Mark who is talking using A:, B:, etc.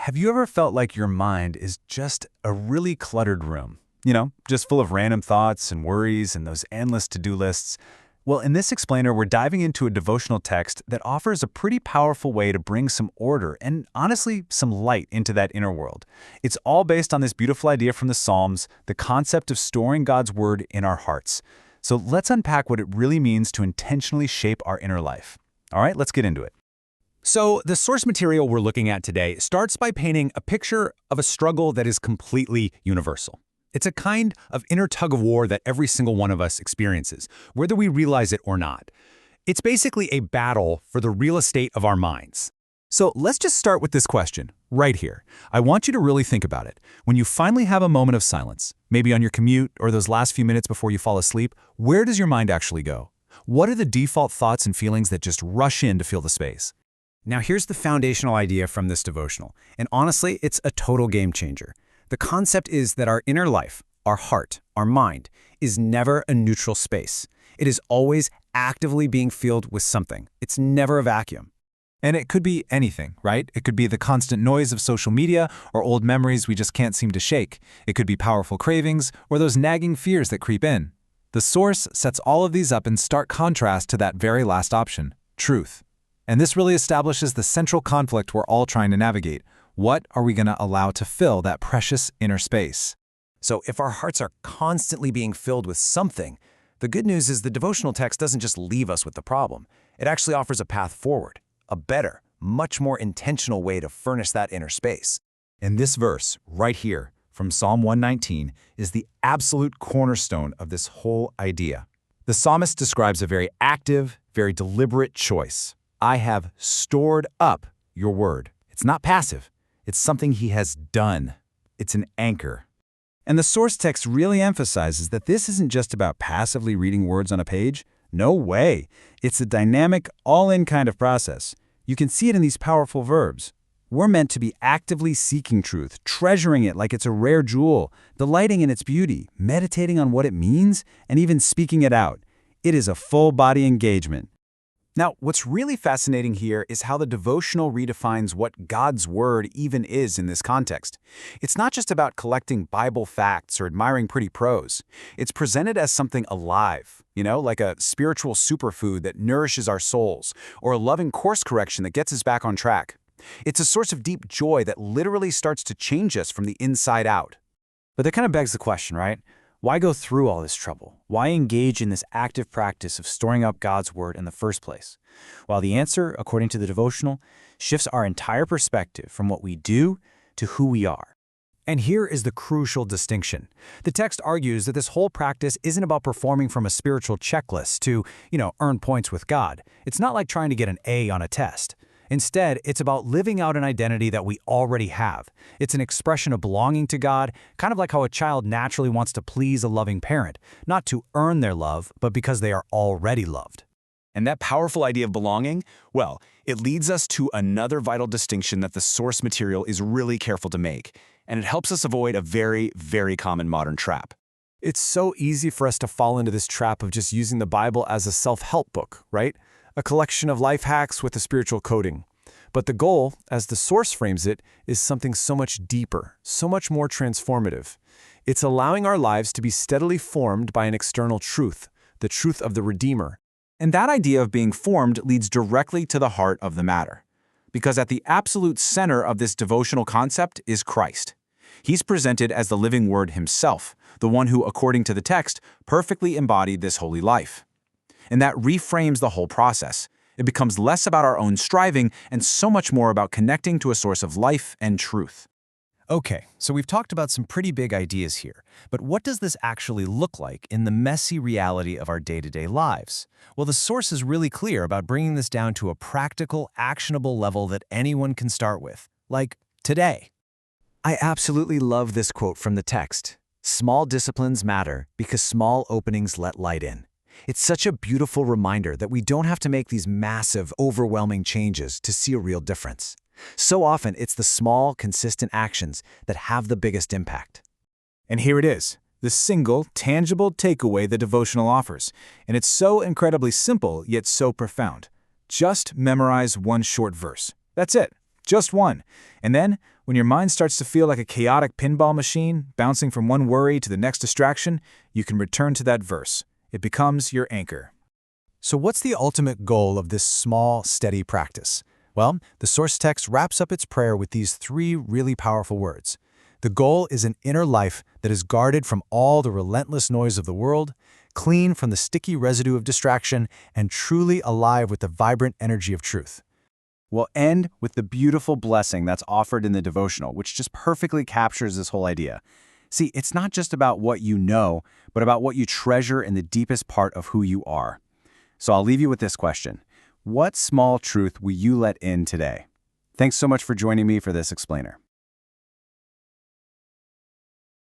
A: Have you ever felt like your mind is just a really cluttered room? Just full of random thoughts and worries and those endless to-do lists? Well, in this explainer, we're diving into a devotional text that offers a pretty powerful way to bring some order and, honestly, some light into that inner world. It's all based on this beautiful idea from the Psalms, the concept of storing God's word in our hearts. So let's unpack what it really means to intentionally shape our inner life. All right, let's get into it.
B: So the source material we're looking at today starts by painting a picture of a struggle that is completely universal. It's a kind of inner tug-of-war that every single one of us experiences, whether we realize it or not. It's basically a battle for the real estate of our minds. So let's just start with this question, right here. I want you to really think about it. When you finally have a moment of silence, maybe on your commute or those last few minutes before you fall asleep, where does your mind actually go? What are the default thoughts and feelings that just rush in to fill the space? Now here's the foundational idea from this devotional, and honestly, it's a total game changer. The concept is that our inner life, our heart, our mind, is never a neutral space. It is always actively being filled with something. It's never a vacuum.
A: And it could be anything, right? It could be the constant noise of social media or old memories we just can't seem to shake. It could be powerful cravings or those nagging fears that creep in. The source sets all of these up in stark contrast to that very last option, truth. And this really establishes the central conflict we're all trying to navigate. What are we going to allow to fill that precious inner space?
B: So if our hearts are constantly being filled with something, the good news is the devotional text doesn't just leave us with the problem. It actually offers a path forward, a better, much more intentional way to furnish that inner space.
A: And this verse, right here, from Psalm 119, is the absolute cornerstone of this whole idea. The psalmist describes a very active, very deliberate choice. I have stored up your word. It's not passive. It's something he has done. It's an anchor. And the source text really emphasizes that this isn't just about passively reading words on a page. No way. It's a dynamic, all-in kind of process. You can see it in these powerful verbs. We're meant to be actively seeking truth, treasuring it like it's a rare jewel, delighting in its beauty, meditating on what it means, and even speaking it out. It is a full-body engagement. Now, what's really fascinating here is how the devotional redefines what God's word even is in this context. It's not just about collecting Bible facts or admiring pretty prose. It's presented as something alive, like a spiritual superfood that nourishes our souls, or a loving course correction that gets us back on track. It's a source of deep joy that literally starts to change us from the inside out.
C: But that kind of begs the question, right? Why go through all this trouble? Why engage in this active practice of storing up God's word in the first place? Well, the answer, according to the devotional, shifts our entire perspective from what we do to who we are.
B: And here is the crucial distinction. The text argues that this whole practice isn't about performing from a spiritual checklist to, earn points with God. It's not like trying to get an A on a test. Instead, it's about living out an identity that we already have. It's an expression of belonging to God, kind of like how a child naturally wants to please a loving parent, not to earn their love, but because they are already loved.
D: And that powerful idea of belonging, well, it leads us to another vital distinction that the source material is really careful to make, and it helps us avoid a very, very common modern trap.
B: It's so easy for us to fall into this trap of just using the Bible as a self-help book, right? A collection of life hacks with a spiritual coding. But the goal, as the source frames it, is something so much deeper, so much more transformative. It's allowing our lives to be steadily formed by an external truth, the truth of the Redeemer.
D: And that idea of being formed leads directly to the heart of the matter. Because at the absolute center of this devotional concept is Christ. He's presented as the living Word himself, the one who, according to the text, perfectly embodied this holy life. And that reframes the whole process. It becomes less about our own striving and so much more about connecting to a source of life and truth.
B: Okay, so we've talked about some pretty big ideas here, but what does this actually look like in the messy reality of our day-to-day lives? Well, the source is really clear about bringing this down to a practical, actionable level that anyone can start with, like today.
C: I absolutely love this quote from the text. Small disciplines matter because small openings let light in. It's such a beautiful reminder that we don't have to make these massive, overwhelming changes to see a real difference. So often, it's the small, consistent actions that have the biggest impact.
A: And here it is, the single, tangible takeaway the devotional offers. And it's so incredibly simple, yet so profound. Just memorize one short verse. That's it.
D: Just one. And then, when your mind starts to feel like a chaotic pinball machine, bouncing from one worry to the next distraction, you can return to that verse. It becomes your anchor.
C: So what's the ultimate goal of this small, steady practice? Well, the source text wraps up its prayer with these 3 really powerful words. The goal is an inner life that is guarded from all the relentless noise of the world, clean from the sticky residue of distraction, and truly alive with the vibrant energy of truth.
D: We'll end with the beautiful blessing that's offered in the devotional, which just perfectly captures this whole idea. See, it's not just about what you know, but about what you treasure in the deepest part of who you are. So I'll leave you with this question. What small truth will you let in today? Thanks so much for joining me for this explainer.